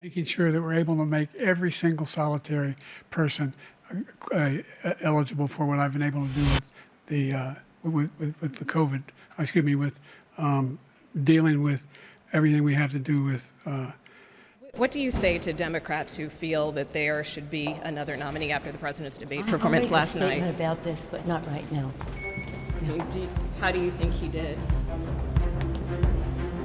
making sure that we're able to make every single solitary person eligible for what I've been able to do with the with the COVID. Excuse me, with dealing with everything we have to do with. What do you say to Democrats who feel that there should be another nominee after the president's debate performance last night? I'll make a statement about this, but not right now. No. How do you think he did?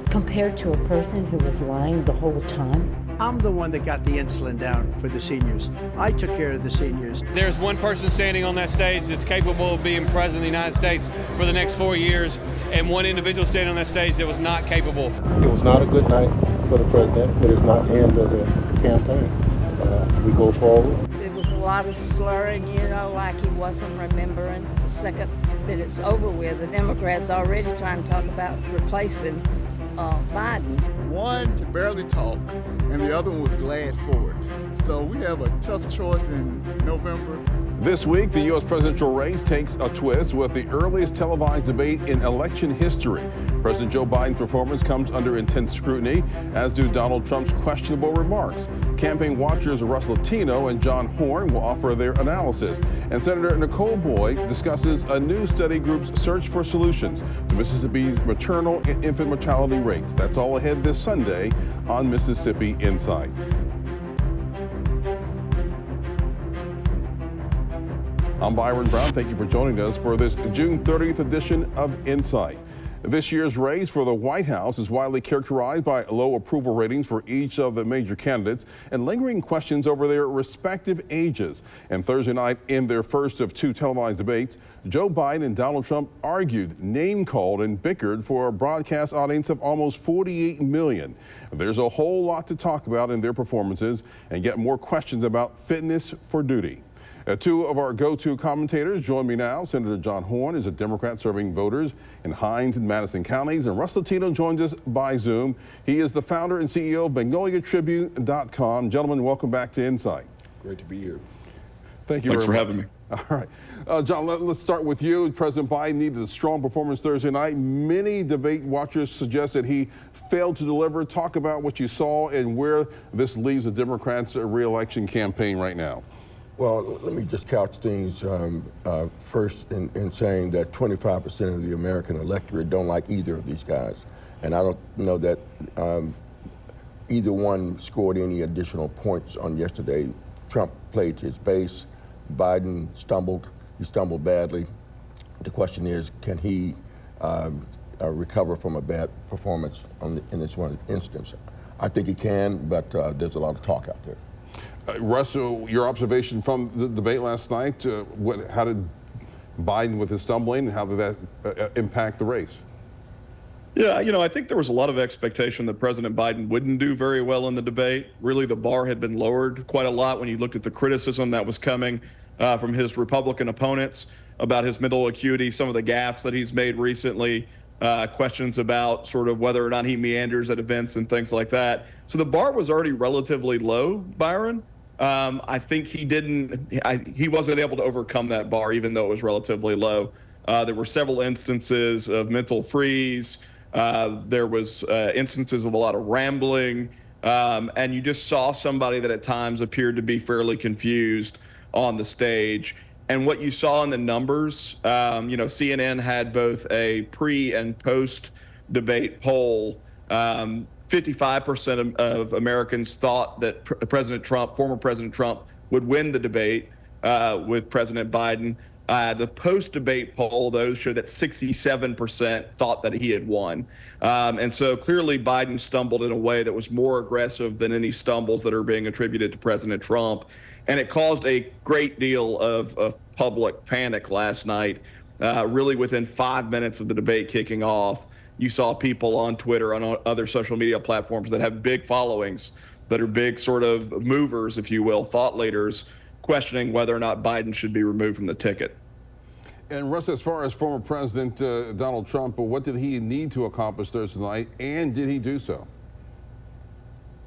Compared to a person who was lying the whole time. I'm the one that got the insulin down for the seniors. I took care of the seniors. There's one person standing on that stage that's capable of being president of the United States for the next 4 years, and one individual standing on that stage that was not capable. It was not a good night for the president, but it's not the end of the campaign. We go forward. There was a lot of slurring, like he wasn't remembering. The second that it's over with, the Democrats already trying to talk about replacing Biden. One could barely talk, and the other one was glad for it. So we have a tough choice in November. This week, the U.S. presidential race takes a twist with the earliest televised debate in election history. President Joe Biden's performance comes under intense scrutiny, as do Donald Trump's questionable remarks. Campaign watchers Russ Latino and John Horhn will offer their analysis. And Senator Nicole Boyd discusses a new study group's search for solutions to Mississippi's maternal and infant mortality rates. That's all ahead this Sunday on Mississippi Insight. I'm Byron Brown. Thank you for joining us for this June 30th edition of Insight. This year's race for the White House is widely characterized by low approval ratings for each of the major candidates and lingering questions over their respective ages. And Thursday night, in their first of two televised debates, Joe Biden and Donald Trump argued, name-called, and bickered for a broadcast audience of almost 48 million. There's a whole lot to talk about in their performances and get more questions about fitness for duty. Two of our go-to commentators join me now. Senator John Horhn is a Democrat serving voters in Hinds and Madison counties, and Russ Latino joins us by Zoom. He is the founder and CEO of MagnoliaTribune.com. Gentlemen, welcome back to Insight. Great to be here. Thank you. Thanks for having me. All right. John, let's start with you. President Biden needed a strong performance Thursday night. Many debate watchers suggest that he failed to deliver. Talk about what you saw and where this leaves the Democrats' re-election campaign right now. Well, let me just couch things first in saying that 25% of the American electorate don't like either of these guys. And I don't know that either one scored any additional points on yesterday. Trump played his base. Biden stumbled. He stumbled badly. The question is, can he recover from a bad performance in this one instance? I think he can, but there's a lot of talk out there. Russell, your observation from the debate last night, how did Biden with his stumbling, how did that impact the race? Yeah, I think there was a lot of expectation that President Biden wouldn't do very well in the debate. Really, the bar had been lowered quite a lot when you looked at the criticism that was coming from his Republican opponents about his mental acuity, some of the gaffes that he's made recently, questions about sort of whether or not he meanders at events and things like that. So the bar was already relatively low, Byron. I think he wasn't able to overcome that bar, even though it was relatively low. There were several instances of mental freeze. There was instances of a lot of rambling. And you just saw somebody that at times appeared to be fairly confused on the stage. And what you saw in the numbers, CNN had both a pre and post debate poll. 55% of Americans thought that former President Trump, would win the debate with President Biden. The post-debate poll, though, showed that 67% thought that he had won. And so clearly Biden stumbled in a way that was more aggressive than any stumbles that are being attributed to President Trump. And it caused a great deal of public panic last night. Really within 5 minutes of the debate kicking off, you saw people on Twitter, on other social media platforms that have big followings, that are big sort of movers, if you will, thought leaders, questioning whether or not Biden should be removed from the ticket. And Russ, as far as former President Donald Trump, what did he need to accomplish Thursday night, and did he do so?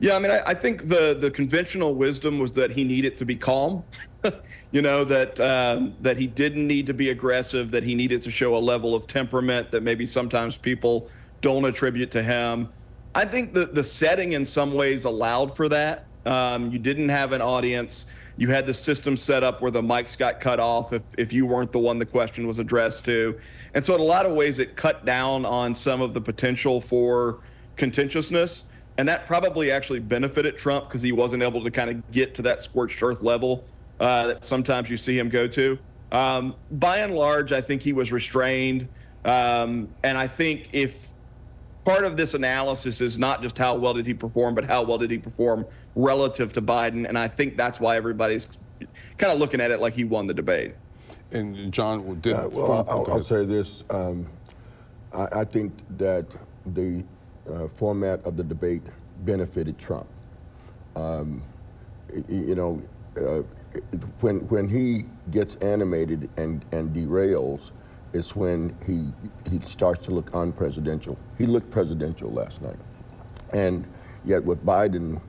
Yeah, I mean, I think the conventional wisdom was that he needed to be calm, that he didn't need to be aggressive, that he needed to show a level of temperament that maybe sometimes people don't attribute to him. I think the setting in some ways allowed for that. You didn't have an audience. You had the system set up where the mics got cut off if you weren't the one the question was addressed to. And so in a lot of ways, it cut down on some of the potential for contentiousness. And that probably actually benefited Trump because he wasn't able to kind of get to that scorched earth level that sometimes you see him go to. By and large, I think he was restrained. And I think if part of this analysis is not just how well did he perform, but how well did he perform relative to Biden. And I think that's why everybody's kind of looking at it like he won the debate. And John, did I'll say this. I think that the format of the debate benefited Trump. When he gets animated and derails, is when he starts to look unpresidential. He looked presidential last night. And yet with Biden,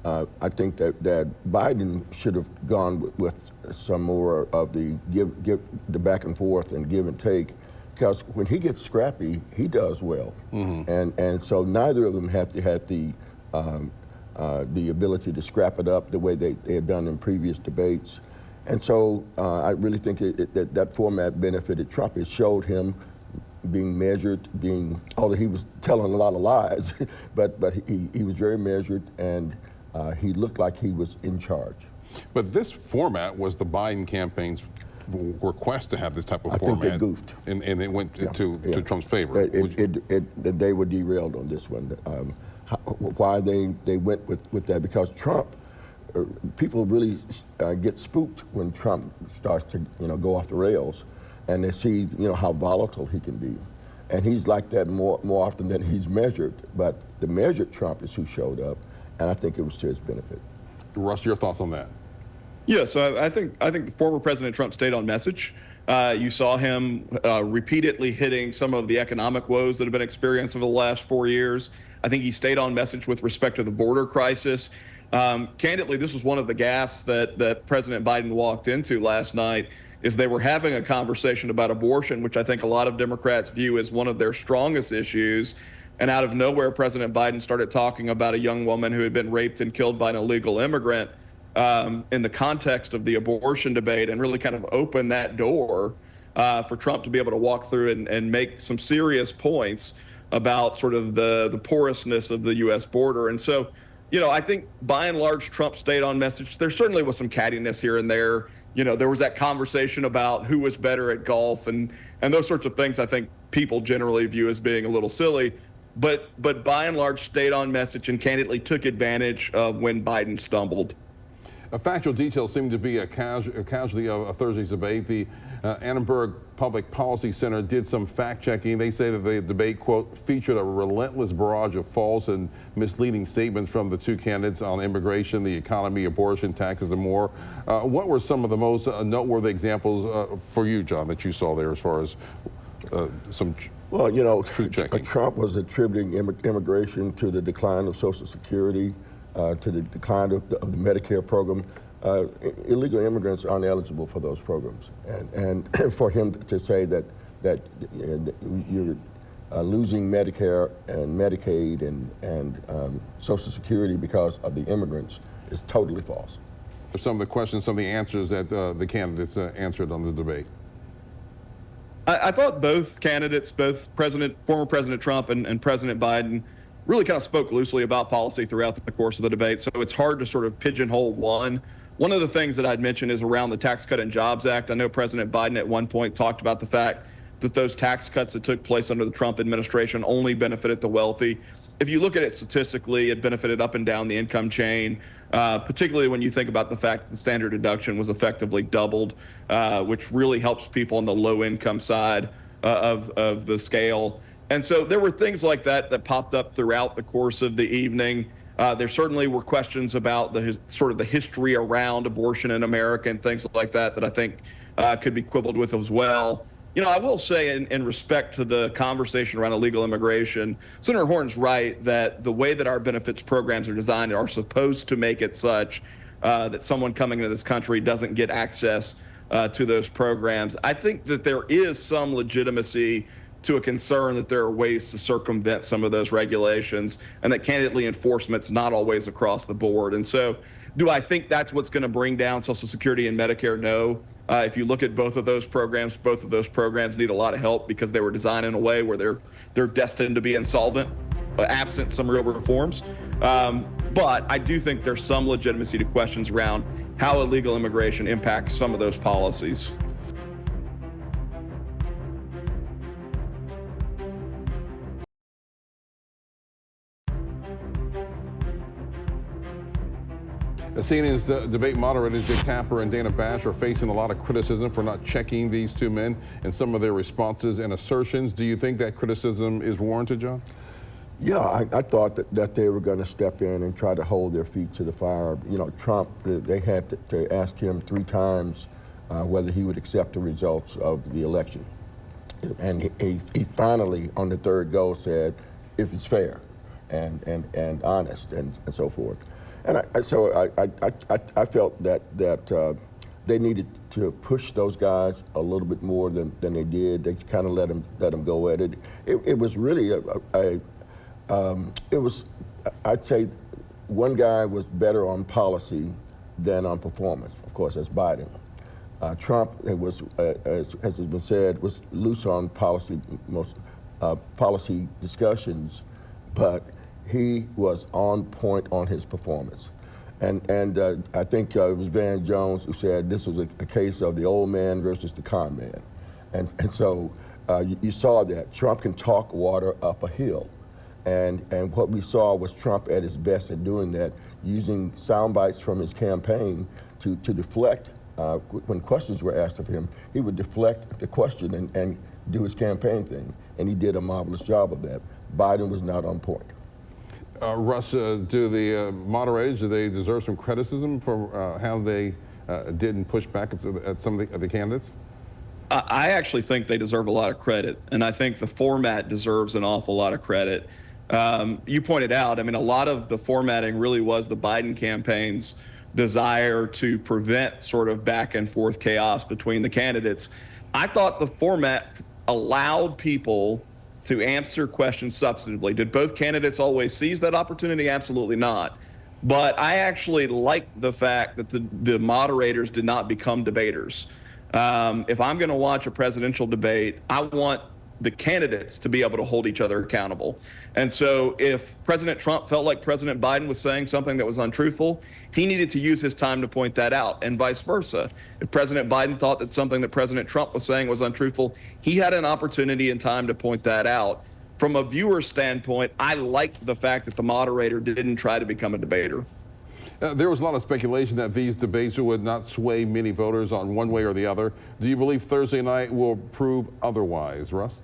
I think that Biden should have gone with some more of the the back and forth and give and take, because when he gets scrappy, he does well. And so neither of them had the ability to scrap it up the way they had done in previous debates. And so I really think that format benefited Trump. It showed him being measured, although he was telling a lot of lies, but he was very measured, and he looked like he was in charge. But this format was the Biden campaign's request to have this type of format. I think they goofed. And it went to Trump's favor. They were derailed on this one. Why they went with that? Because Trump, people really get spooked when Trump starts to go off the rails, and they see how volatile he can be, and he's like that more often than he's measured. But the measured Trump is who showed up, and I think it was to his benefit. Russ, your thoughts on that? Yeah, so I think the former President Trump stayed on message. You saw him repeatedly hitting some of the economic woes that have been experienced over the last 4 years. I think he stayed on message with respect to the border crisis. Candidly, this was one of the gaffes that President Biden walked into last night, is they were having a conversation about abortion, which I think a lot of Democrats view as one of their strongest issues. And out of nowhere, President Biden started talking about a young woman who had been raped and killed by an illegal immigrant in the context of the abortion debate, and really kind of opened that door for Trump to be able to walk through and make some serious points about sort of the porousness of the U.S. border. And so, I think by and large, Trump stayed on message. There certainly was some cattiness here and there. There was that conversation about who was better at golf and those sorts of things I think people generally view as being a little silly. But by and large, stayed on message and candidly took advantage of when Biden stumbled. Factual details seem to be a casualty of Thursday's debate. The Annenberg Public Policy Center did some fact-checking. They say that the debate, quote, featured a relentless barrage of false and misleading statements from the two candidates on immigration, the economy, abortion, taxes, and more. What were some of the most noteworthy examples for you, John, that you saw there as far as some truth-checking? Trump was attributing immigration to the decline of Social Security, to the decline of the Medicare program. Illegal immigrants aren't eligible for those programs, and for him to say that you're losing Medicare and Medicaid and Social Security because of the immigrants is totally false. Some of the questions, some of the answers that the candidates answered on the debate. I thought both candidates, both former President Trump and President Biden, really kind of spoke loosely about policy throughout the course of the debate. So it's hard to sort of pigeonhole one. One of the things that I'd mentioned is around the Tax Cut and Jobs Act. I know President Biden at one point talked about the fact that those tax cuts that took place under the Trump administration only benefited the wealthy. If you look at it statistically, it benefited up and down the income chain, particularly when you think about the fact that the standard deduction was effectively doubled, which really helps people on the low income side of the scale. And so there were things like that popped up throughout the course of the evening. There certainly were questions about the history around abortion in America and things like that I think could be quibbled with as well. I will say in respect to the conversation around illegal immigration, Senator Horhn's right that the way that our benefits programs are designed are supposed to make it such that someone coming into this country doesn't get access to those programs. I think that there is some legitimacy to a concern that there are ways to circumvent some of those regulations, and that candidly enforcement's not always across the board. And so do I think that's what's going to bring down Social Security and Medicare? No. If you look at both of those programs need a lot of help because they were designed in a way where they're destined to be insolvent, absent some real reforms. But I do think there's some legitimacy to questions around how illegal immigration impacts some of those policies. CNN's debate moderators Dick Tapper and Dana Bash are facing a lot of criticism for not checking these two men and some of their responses and assertions. Do you think that criticism is warranted, John? Yeah, I thought that they were going to step in and try to hold their feet to the fire. You know, Trump, they had to ask him 3 times whether he would accept the results of the election. And he finally, on the 3rd go, said, if it's fair and honest and so forth. And I felt that they needed to push those guys a little bit more than they did. They kind of let them go at it. It was really I'd say one guy was better on policy than on performance. Of course, that's Biden. Trump, as has been said, was loose on policy, policy discussions, but he was on point on his performance. And I think it was Van Jones who said this was a case of the old man versus the con man. And so you saw that. Trump can talk water up a hill. And what we saw was Trump at his best at doing that, using sound bites from his campaign to deflect. When questions were asked of him, he would deflect the question and do his campaign thing. And he did a marvelous job of that. Biden was not on point. Russ, do the moderators, do they deserve some criticism for how they didn't push back at some of the candidates? I actually think they deserve a lot of credit, and I think the format deserves an awful lot of credit. You pointed out, I mean, a lot of the formatting really was the Biden campaign's desire to prevent sort of back and forth chaos between the candidates. I thought the format allowed people to answer questions substantively. Did both candidates always seize that opportunity? Absolutely not. But I actually like the fact that the moderators did not become debaters. If I'm going to watch a presidential debate, I want the candidates to be able to hold each other accountable. And so if President Trump felt like President Biden was saying something that was untruthful, he needed to use his time to point that out, and vice versa. If President Biden thought that something that President Trump was saying was untruthful, he had an opportunity and time to point that out. From a viewer standpoint, I liked the fact that the moderator didn't try to become a debater. There was a lot of speculation that these debates would not sway many voters on one way or the other. Do you believe Thursday night will prove otherwise, Russ?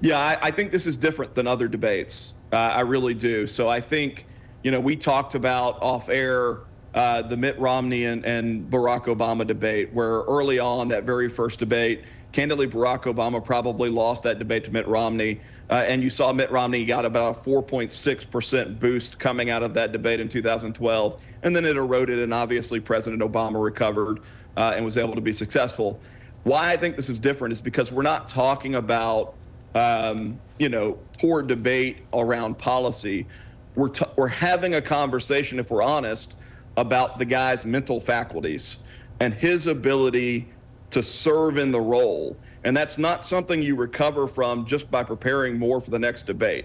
Yeah, I think this is different than other debates. I really do. So I think, you know, we talked about off air the Mitt Romney and Barack Obama debate, where early on, that very first debate, candidly, Barack Obama probably lost that debate to Mitt Romney. And you saw Mitt Romney got about a 4.6% boost coming out of that debate in 2012. And then it eroded, and obviously President Obama recovered and was able to be successful. Why I think this is different is because we're not talking about you know, poor debate around policy. We're having a conversation, if we're honest, about the guy's mental faculties and his ability to serve in the role. And that's not something you recover from just by preparing more for the next debate.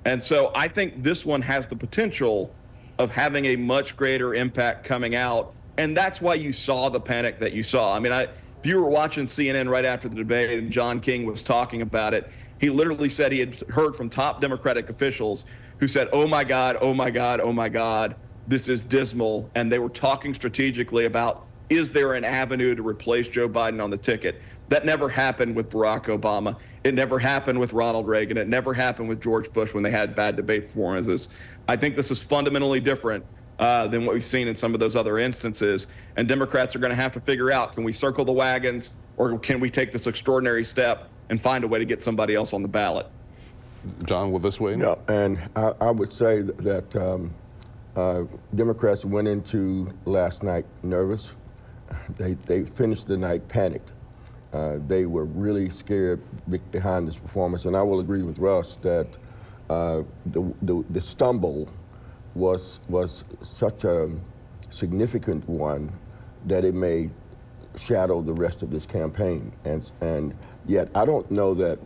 And so I think this one has the potential of having a much greater impact coming out. And that's why you saw the panic that you saw. I mean, if you were watching CNN right after the debate and John King was talking about it, he literally said he had heard from top Democratic officials who said, oh my God, oh my God, oh my God, this is dismal. And they were talking strategically about, is there an avenue to replace Joe Biden on the ticket? That never happened with Barack Obama. It never happened with Ronald Reagan. It never happened with George Bush when they had bad debate performances. I think this is fundamentally different than what we've seen in some of those other instances. And Democrats are going to have to figure out, can we circle the wagons, or can we take this extraordinary step and find a way to get somebody else on the ballot? John, will this win? Yeah, and I would say that Democrats went into last night nervous. They finished the night panicked. They were really scared behind this performance, and I will agree with Russ that the stumble was such a significant one that it may shadow the rest of this campaign. And yet I don't know that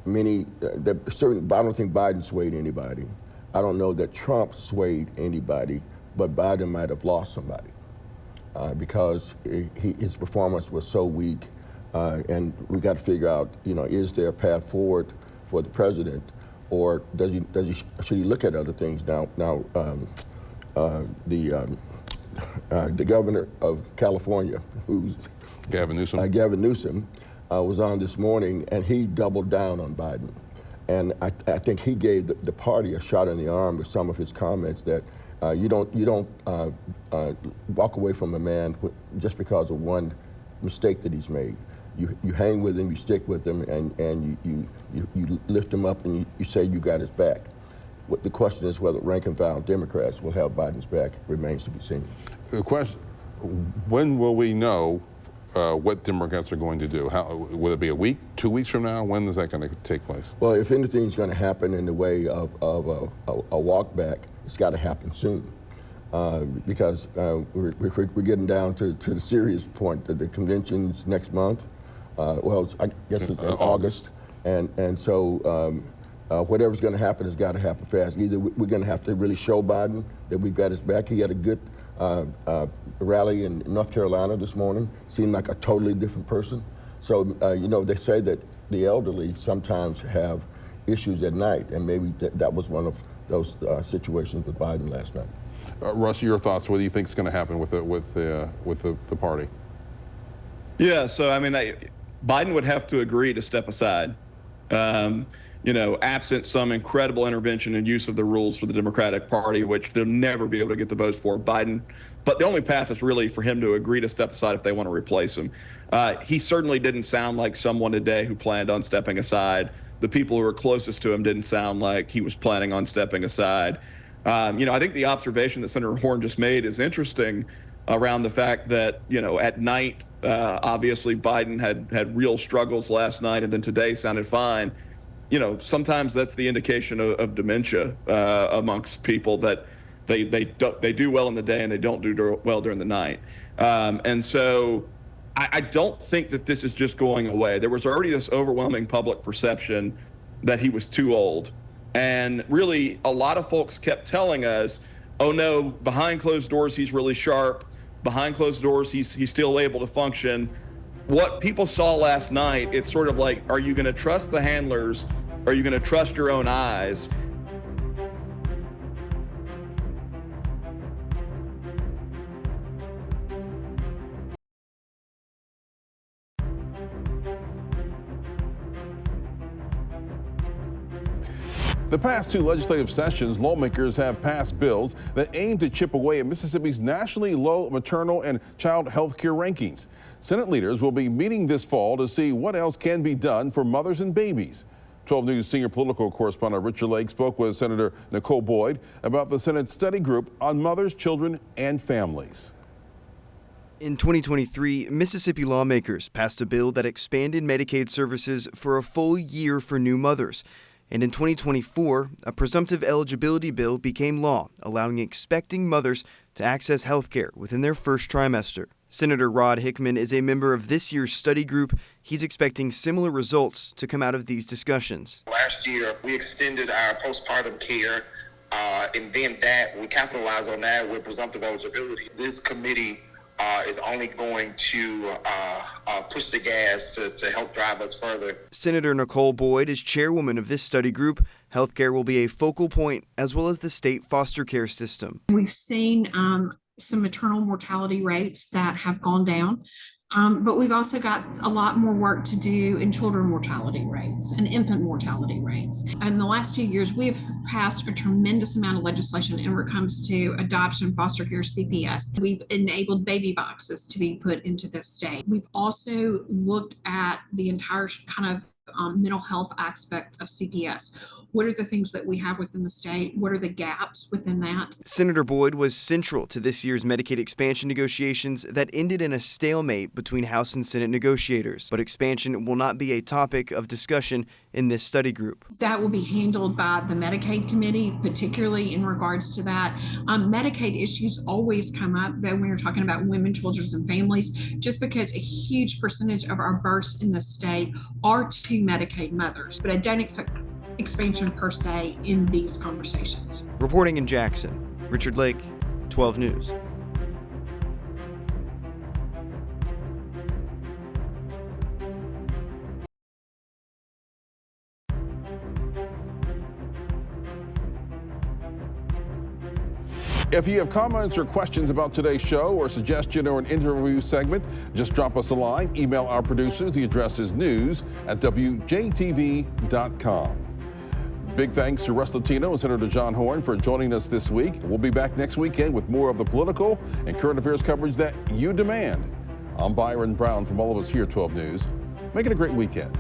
many, certainly I don't think Biden swayed anybody. I don't know that Trump swayed anybody, but Biden might have lost somebody because his performance was so weak. And we got to figure out, is there a path forward for the president, or should he look at other things now? The governor of California, who's Gavin Newsom, was on this morning, and he doubled down on Biden. And I think he gave the party a shot in the arm with some of his comments that you don't walk away from a man just because of one mistake that he's made. You hang with him, you stick with him, and you lift him up, and you say you got his back. What the question is whether rank and file Democrats will have Biden's back remains to be seen. The question: when will we know what Democrats are going to do? Will it be a week, 2 weeks from now? When is that going to take place? Well, if anything's going to happen in the way of a walk back, it's got to happen soon. Because we're getting down to the serious point. The convention's next month. I guess it's in August. And so whatever's going to happen has got to happen fast. Either we're going to have to really show Biden that we've got his back. He had a good rally in North Carolina this morning. Seemed like a totally different person. So, they say that the elderly sometimes have issues at night, and maybe that was one of those situations with Biden last night. Russ, your thoughts? What do you think is going to happen with the party? Yeah, so Biden would have to agree to step aside. Absent some incredible intervention and use of the rules for the Democratic Party, which they'll never be able to get the votes for Biden. But the only path is really for him to agree to step aside if they want to replace him. He certainly didn't sound like someone today who planned on stepping aside. The people who were closest to him didn't sound like he was planning on stepping aside. I think the observation that Senator Horhn just made is interesting around the fact that, at night, obviously Biden had real struggles last night, and then today sounded fine. Sometimes that's the indication of dementia amongst people, that they do well in the day and they don't do well during the night. And so I don't think that this is just going away. There was already this overwhelming public perception that he was too old. And really, a lot of folks kept telling us, oh no, behind closed doors, he's really sharp. Behind closed doors, he's still able to function. What people saw last night, it's sort of like, are you going to trust the handlers? Are you going to trust your own eyes? The past two legislative sessions, lawmakers have passed bills that aim to chip away at Mississippi's nationally low maternal and child health care rankings. Senate leaders will be meeting this fall to see what else can be done for mothers and babies. 12 News senior political correspondent Richard Lake spoke with Senator Nicole Boyd about the Senate study group on mothers, children, and families. In 2023, Mississippi lawmakers passed a bill that expanded Medicaid services for a full year for new mothers. And in 2024, a presumptive eligibility bill became law, allowing expecting mothers to access health care within their first trimester. Senator Rod Hickman is a member of this year's study group. He's expecting similar results to come out of these discussions. Last year, we extended our postpartum care, and then we capitalized on that with presumptive eligibility. This committee is only going to push the gas to help drive us further. Senator Nicole Boyd is chairwoman of this study group. Healthcare will be a focal point, as well as the state foster care system. We've seen some maternal mortality rates that have gone down, but we've also got a lot more work to do in children mortality rates and infant mortality rates. In the last 2 years, we've passed a tremendous amount of legislation when it comes to adoption, foster care, CPS. We've enabled baby boxes to be put into this state. We've also looked at the entire kind of mental health aspect of CPS. What are the things that we have within the state? What are the gaps within that? Senator Boyd was central to this year's Medicaid expansion negotiations that ended in a stalemate between House and Senate negotiators. But expansion will not be a topic of discussion in this study group. That will be handled by the Medicaid committee, particularly in regards to that. Medicaid issues always come up that when you're talking about women, children, and families, just because a huge percentage of our births in the state are to Medicaid mothers. But I don't expect expansion per se in these conversations. Reporting in Jackson, Richard Lake, 12 News. If you have comments or questions about today's show or suggestion or an interview segment, just drop us a line. Email our producers. The address is news@WJTV.com. Big thanks to Russ Latino and Senator John Horhn for joining us this week. We'll be back next weekend with more of the political and current affairs coverage that you demand. I'm Byron Brown from all of us here at 12 News. Make it a great weekend.